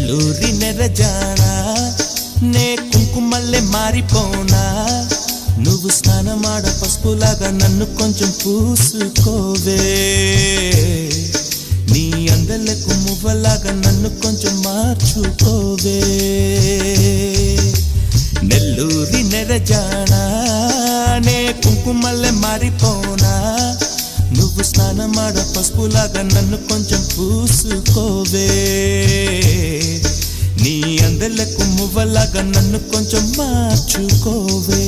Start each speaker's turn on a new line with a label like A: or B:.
A: నెల్లూరి నెరజానా నే కుంకుమల్లే మారిపోనా నువ్వు స్నానమాడ పసుపులాగా నన్ను కొంచెం పూసుకోవే నీ అందలకు మువ్వలాగా నన్ను కొంచెం మార్చుకోవే నెల్లూరి నెరజానా నే కుంకుమల్లే మారిపోనా నువ్వు స్నానమాడ పసుపులాగా నన్ను కొంచెం పూసుకోవే నీ అందలకు మువ్వలాగా నన్ను కొంచెం మార్చుకోవే